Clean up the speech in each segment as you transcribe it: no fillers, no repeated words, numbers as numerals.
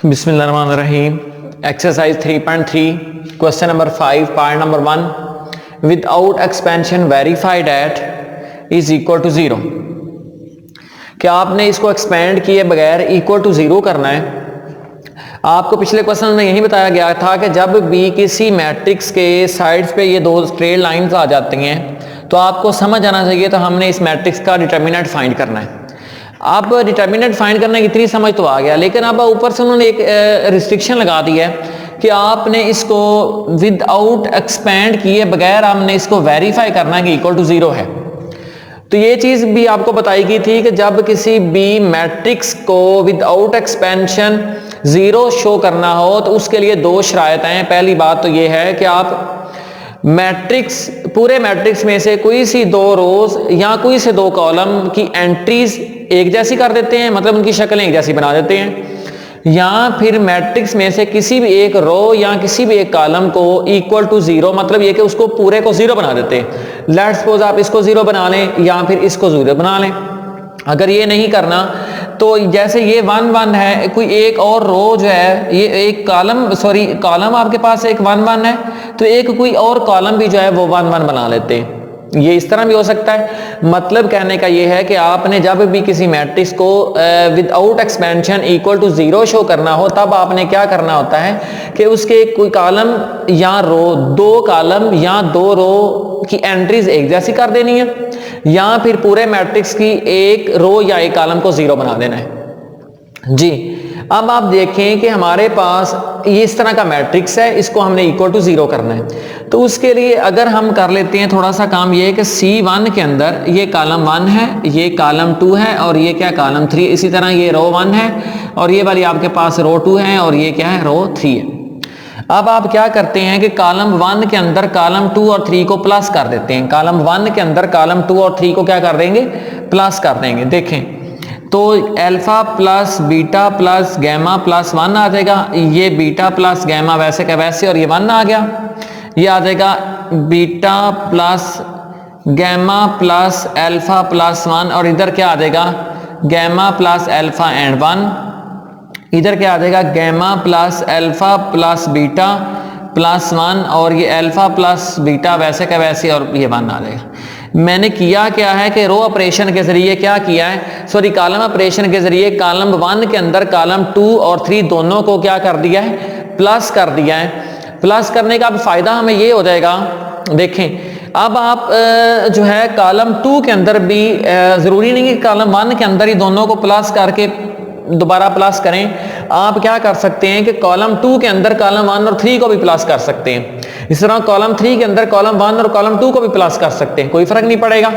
बिस्मिल्लाहिर्रहमानिर्रहीम। Exercise 3.3 question number 5 part number 1 without expansion verify that is equal to 0। क्या आपने इसको एक्सपेंड किए बगैर इक्वल टू 0 करना है। आपको पिछले क्वेश्चन में यही बताया गया था कि जब भी किसी मैट्रिक्स के साइड्स पे ये दो स्ट्रेट लाइंस आ जाती हैं तो आपको समझ आना चाहिए तो हमने इस मैट्रिक्स का डिटर्मिनेंट फाइंड करना है। अब डिटर्मिनेंट फाइंड करने की इतनी समझ तो आ गया, लेकिन अब ऊपर से उन्होंने एक रिस्ट्रिक्शन लगा दी है कि आपने इसको विदाउट एक्सपेंड किए बगैर हमने इसको वेरीफाई करना है कि इक्वल टू 0 है। तो ये चीज़ भी आपको बताई गई थी कि जब किसी भी मैट्रिक्स को विदाउट एक्सपेंशन 0 शो करना हो तो उसके लिए दो शराइत हैं। पहली बात तो ये है कि आप मैट्रिक्स पूरे मैट्रिक्स में से कोई सी दो रोज या कोई से दो कॉलम की एंट्रीज एक जैसी कर देते हैं, मतलब उनकी शक्लें एक जैसी बना देते हैं, या फिर मैट्रिक्स में से किसी भी एक रो या किसी भी एक कॉलम को इक्वल टू 0, मतलब ये कि उसको पूरे को 0 बना देते हैं। लेट्स सपोज आप इसको 0 बना लें या फिर इसको 0 बना लें। अगर ये नहीं करना तो जैसे ये 1 1 है, कोई एक और रो जो है, ये एक कॉलम आपके पास एक 1 1 है तो एक कोई और कॉलम भी जो है वो 1 1 बना लेते हैं। ये इस तरह भी हो सकता है। मतलब कहने का ये है कि आपने जब भी किसी मैट्रिक्स को without expansion equal to 0 show करना हो तब आपने क्या करना होता है कि उसके कोई कॉलम या रो, दो कॉलम या दो रो की एंट्रीज एक जैसी कर देनी है, या फिर पूरे मैट्रिक्स की एक रो या एक कॉलम को 0 बना देना है जी। अब आप देखें कि हमारे पास ये इस तरह का मैट्रिक्स है, इसको हमने इक्वल टू 0 करना है। तो उसके लिए अगर हम कर लेते हैं थोड़ा सा काम, ये है कि C1 के अंदर ये कॉलम 1 है, ये कॉलम 2 है और ये क्या कॉलम 3। इसी तरह ये रो 1 है और ये वाली आपके पास रो 2 है और ये क्या है रो 3 है। अब आप क्या करते हैं कि कॉलम 1 के अंदर कॉलम 2 और 3 को प्लस कर देते हैं। कॉलम 1 के अंदर कॉलम 2 और 3 को क्या कर देंगे, प्लस कर देंगे। देखें तो alpha plus beta plus gamma plus 1 आ जाएगा। ये बीटा प्लस गैमा वैसे का वैसे और ये 1 आ गया। ये आ जाएगा beta plus gamma plus alpha plus 1 और इधर क्या आ जाएगा गैमा प्लस अल्फा एंड 1। इधर क्या आ जाएगा gamma plus alpha plus beta plus 1 और ये अल्फा प्लस बीटा वैसे का वैसे और ये 1 आ जाएगा। मैंने किया क्या है कि रो ऑपरेशन के जरिए क्या किया है, सॉरी कॉलम ऑपरेशन के जरिए कॉलम 1 के अंदर कॉलम 2 और 3 दोनों को क्या कर दिया है, प्लस कर दिया है। प्लस करने का फायदा हमें ये हो जाएगा, देखें अब आप जो है कॉलम 2 के अंदर भी जरूरी नहीं कि कॉलम 1 के अंदर ही दोनों को प्लस करके दोबारा प्लस करें। आप क्या कर सकते हैं कि कॉलम 2 के अंदर कॉलम 1 और 3 को भी प्लस कर सकते हैं। इस तरह कॉलम 3 के अंदर कॉलम 1 और कॉलम 2 को भी प्लस कर सकते हैं, कोई फर्क नहीं पड़ेगा।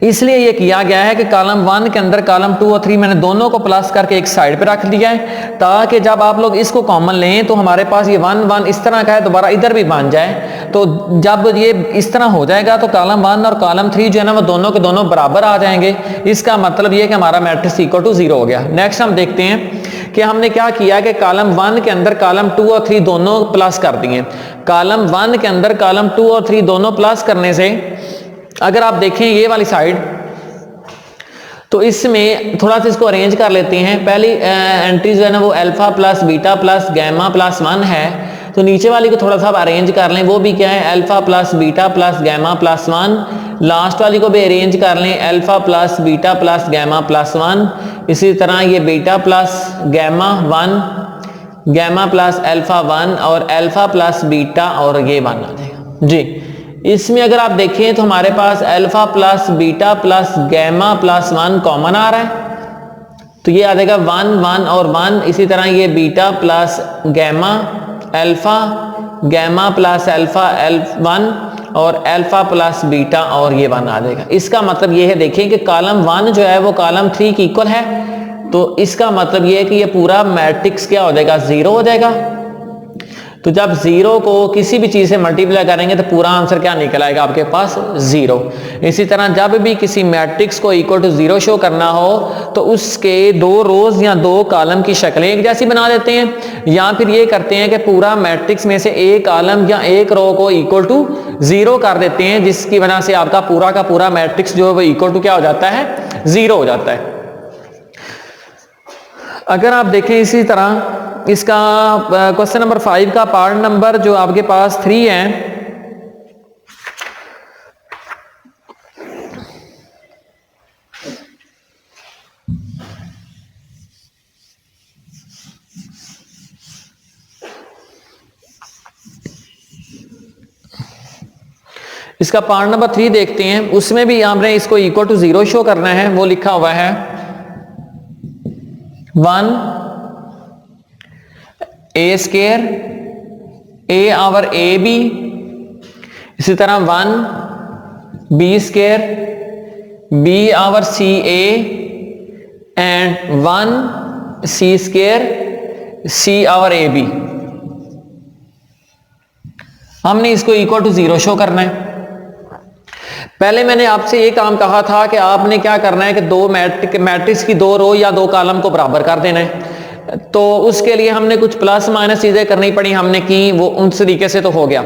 इसलिए ये किया गया है कि कॉलम 1 के अंदर कॉलम 2 और 3 मैंने दोनों को प्लस करके एक साइड पे रख दिया है, ताकि जब आप लोग इसको कॉमन लें तो हमारे पास ये 1 1 इस तरह का है, दोबारा इधर भी बन जाए। तो जब ये इस तरह हो जाएगा तो कॉलम 1 और कॉलम 3 जो है ना वो दोनों के दोनों बराबर आ जाएंगे। इसका मतलब ये कि हमारा मैट्रिक्स इक्वल टू 0 हो गया। नेक्स्ट हम देखते हैं कि हमने क्या किया कि कॉलम 1 के अंदर कॉलम 2 और 3 दोनों प्लस कर दिए। कॉलम 1 के अंदर कॉलम 2 और 3 दोनों प्लस करने से अगर आप देखें ये वाली साइड, तो इसमें थोड़ा सा इसको अरेंज कर लेते हैं। पहली एंट्री जो है ना वो alpha plus beta plus gamma plus 1 है, तो नीचे वाली को थोड़ा सा अरेंज कर लें। वो भी क्या है alpha plus beta plus gamma plus 1। Last वाली को भी अरेंज कर लें, alpha plus beta plus gamma plus 1। इसी तरह ये beta plus gamma 1, gamma plus alpha 1 और अल्फा प्लस बीटा और ये 1 आ जाएगा जी। इसमें अगर आप देखें तो हमारे पास alpha plus beta plus gamma plus 1 common आ रहा है, तो ये आ जाएगा 1 1 और 1। इसी तरह ये beta plus gamma alpha, gamma plus alpha 1 और अल्फा प्लस बीटा और ये 1 आ जाएगा। इसका मतलब ये है, देखिए कि कॉलम 1 जो है वो कॉलम 3 की इक्वल है, तो इसका मतलब ये है कि ये पूरा मैट्रिक्स क्या हो जाएगा 0 हो जाएगा। तो जब 0 को किसी भी चीज से मल्टीप्लाई करेंगे तो पूरा आंसर क्या निकल आएगा आपके पास 0। इसी तरह जब भी किसी मैट्रिक्स को इक्वल टू 0 शो करना हो तो उसके दो रोज या दो कॉलम की शक्लें एक जैसी बना देते हैं, या फिर ये करते हैं कि पूरा मैट्रिक्स में से एक कॉलम या एक रो को इक्वल टू 0 कर देते हैं, जिसकी वजह से आपका पूरा का पूरा मैट्रिक्स जो है वो इक्वल टू क्या हो जाता है 0 हो जाता है। अगर आप देखें इसी तरह इसका क्वेश्चन नंबर 5 का पार्ट नंबर जो आपके पास 3 है, इसका पार्ट नंबर 3 देखते हैं। उसमें भी आपने इसको इक्वल टू 0 शो करना है। वो लिखा हुआ है 1 a square a over a b, इसी तरह 1 b square b over c a and 1 c square c over a b। हमने इसको इक्वल टू 0 शो करना है। पहले मैंने आपसे ये काम कहा था कि आपने क्या करना है कि दो मैट्रिक्स की 2 रो या 2 कॉलम को बराबर कर देना है। तो उसके लिए हमने कुछ प्लस माइनस चीजें करनी पड़ी, हमने की, वो उस तरीके से तो हो गया।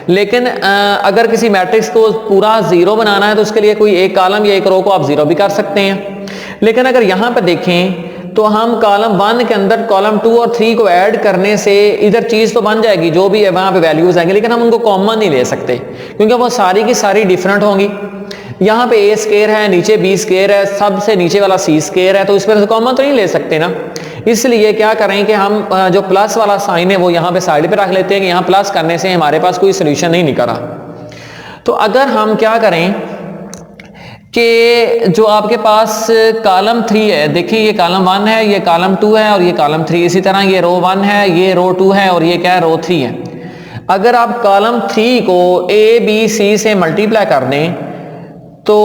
लेकिन अगर किसी मैट्रिक्स को पूरा 0 बनाना है तो उसके लिए कोई एक कॉलम या एक रो को आप 0 भी कर सकते हैं। लेकिन अगर यहां पर देखें तो हम कॉलम 1 के अंदर कॉलम 2 और 3 को ऐड करने से इधर चीज तो बन जाएगी, जो भी है वहां पे वैल्यूज आएंगे, लेकिन हम उनको कॉमन नहीं ले सकते क्योंकि वो सारी की सारी डिफरेंट होंगी। यहाँ पे a स्क्वायर है, नीचे b स्क्वायर है, सबसे नीचे वाला c स्क्वायर है, तो इस पर से कॉमन तो नहीं ले सकते ना। इसलिए क्या करें कि हम जो प्लस वाला साइन है वो यहाँ पे साइड पे रख लेते हैं कि यहाँ प्लस करने से हमारे पास कोई सोल्यूशन नहीं निकला। तो अगर हम क्या करें कि जो आपके पास कॉलम 3 है, देखिए ये कॉलम 1 है, ये कॉलम 2 है और ये कॉलम 3, इसी तरह ये रो 1 है, ये रो 2 है और ये क्या है, रो 3 है। अगर आप कॉलम 3 को a b c से मल्टीप्लाई कर दें तो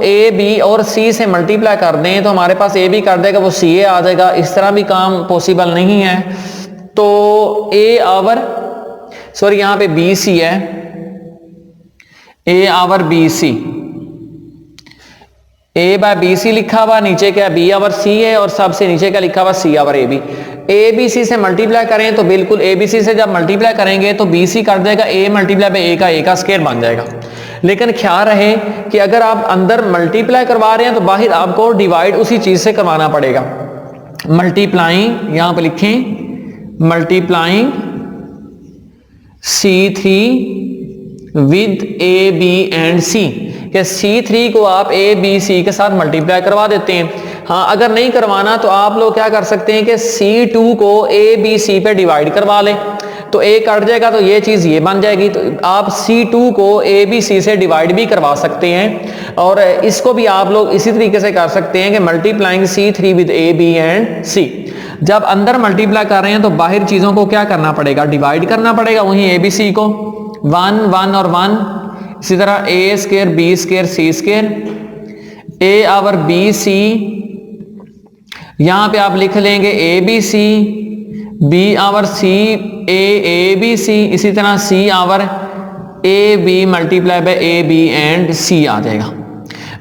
a b और c से मल्टीप्लाई कर दें तो हमारे पास a b कर देगा, वो ca आ जाएगा। इस तरह भी काम पॉसिबल नहीं है। तो a आवर सॉरी यहाँ पे b c है, a over b c, a by B C लिखा हुआ, नीचे क्या b आवर c है और सबसे नीचे क्या लिखा हुआ c over a b। a b c से मल्टीप्लाई करें तो बिल्कुल a b c से जब मल्टीप्लाई करेंगे तो b c कर देगा a मल्टीप्लाई बाय a का स्क्वायर बन जाएगा। लेकिन ख्याल रहे कि अगर आप अंदर मल्टीप्लाई करवा रहे हैं तो बाहर आपको डिवाइड उसी चीज से करवाना पड़ेगा। मल्टीप्लाइंग, यहां पे लिखें multiplying C3 with A B and C, कि C3 को आप ए बी सी के साथ मल्टीप्लाई करवा देते हैं। हाँ, अगर नहीं करवाना तो आप लोग क्या कर सकते हैं कि C2 को ए बी सी पे डिवाइड करवा लें, तो a कट जाएगा तो ये चीज ये बन जाएगी। तो आप C2 को ए बी सी से डिवाइड भी करवा सकते हैं और इसको भी आप लोग इसी तरीके से कर सकते हैं कि multiplying C3 with A B and C. जब अंदर मल्टीप्लाई कर रहे हैं तो बाहर चीजों को क्या करना पड़ेगा, डिवाइड करना पड़ेगा। वहीं ए बी सी को 1 1 और 1, इसी तरह a square b square c square, a over B C, यहां पे आप लिख लेंगे A B C, b over c A B C, इसी तरह c over A B multiply by A B and c आ जाएगा।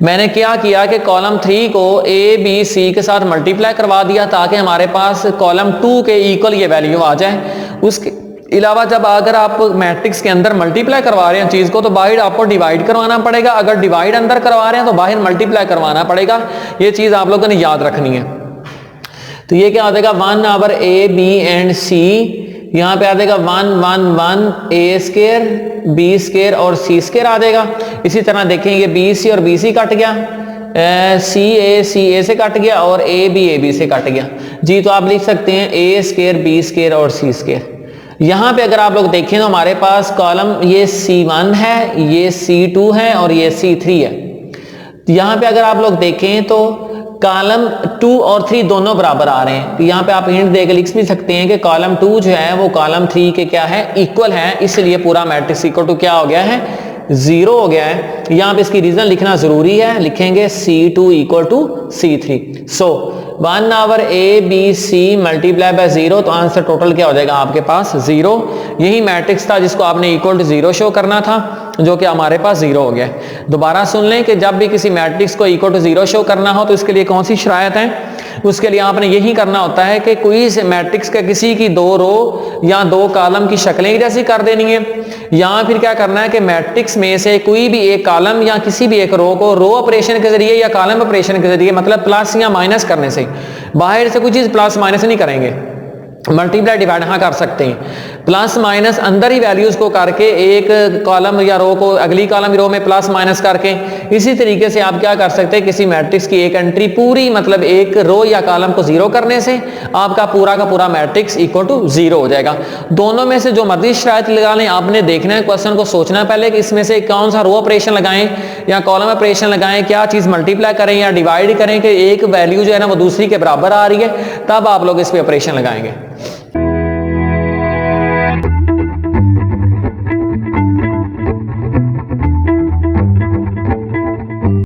मैंने क्या किया कि कॉलम 3 को ए बी सी के साथ मल्टीप्लाई करवा दिया ताकि हमारे पास कॉलम 2 के इक्वल ये वैल्यू आ जाए। उसके अलावा जब अगर आप मैट्रिक्स के अंदर मल्टीप्लाई करवा रहे हैं चीज को तो बाहर आपको डिवाइड करवाना पड़ेगा, अगर डिवाइड अंदर करवा रहे हैं तो बाहर मल्टीप्लाई करवाना पड़ेगा। ये चीज आप लोगों ने याद रखनी है। तो ये क्या आ जाएगा, 1 आवर ए बी एंड सी, यहाँ पे आ जाएगा 1 1 1 ए स्क्वायर बी स्क्वायर और सी स्क्वायर आ जाएगा। इसी तरह देखेंगे बी सी और बी सी कट गया, सी ए से कट गया और ए बी से कट गया जी। तो आप लिख सकते हैं ए स्क्वायर बी स्क्वायर और सी स्क्वायर। यहाँ पे अगर आप लोग देखें तो हमारे पास कॉलम ये C1 है, ये C2 है और ये C3 है। यहाँ पे अगर आप लोग देखें तो कॉलम 2 और 3 दोनों बराबर आ रहे हैं। तो यहाँ पे आप हिंट देकर लिख भी सकते हैं कि कॉलम 2 जो है वो कॉलम 3 के क्या है, इक्वल है, इसलिए पूरा मैट्रिक्स इक्वल टू क्या हो गया है, 0 हो गया है। यहाँ पे इसकी रीजन लिखना जरूरी है, लिखेंगे C2 equal to C3। So 1 over A B C multiply by 0, तो आंसर टोटल क्या हो जाएगा आपके पास 0। यही मैट्रिक्स था जिसको आपने इक्वल टू 0 शो करना था, जो कि हमारे पास 0 हो गया। दोबारा सुन लें कि जब भी किसी मैट्रिक्स को इक्वल टू 0 शो करना हो तो इसके लिए कौन सी शरायत है, उसके लिए आपने यही करना होता है कि कोई से मैट्रिक्स का किसी की 2 रो या 2 कॉलम की शक्लें ही जैसी कर देनी है, या फिर क्या करना है कि मैट्रिक्स में से कोई भी एक कॉलम या किसी भी एक रो को रो ऑपरेशन के जरिए या कॉलम ऑपरेशन के जरिए, मतलब प्लस या माइनस करने से बाहर से कोई चीज प्लस माइनस नहीं करेंगे, मल्टीप्लाई डिवाइड हाँ कर सकते हैं। प्लस माइनस अंदर ही वैल्यूज को करके एक कॉलम या रो को अगली कॉलम रो में प्लस माइनस करके, इसी तरीके से आप क्या कर सकते हैं, किसी मैट्रिक्स की एक एंट्री पूरी मतलब एक रो या कॉलम को जीरो करने से आपका पूरा का पूरा मैट्रिक्स इक्वल टू जीरो हो जाएगा। दोनों में से जो मर्जी शराइत लगा लें, आपने देखना है, क्वेश्चन को सोचना है पहले कि इसमें से कौन सा रो ऑपरेशन लगाएं या कॉलम ऑपरेशन लगाएं, क्या चीज मल्टीप्लाई करें या डिवाइड करें कि एक वैल्यू जो है ना वो दूसरी के बराबर आ रही है, तब आप लोग इस पे ऑपरेशन लगाएंगे।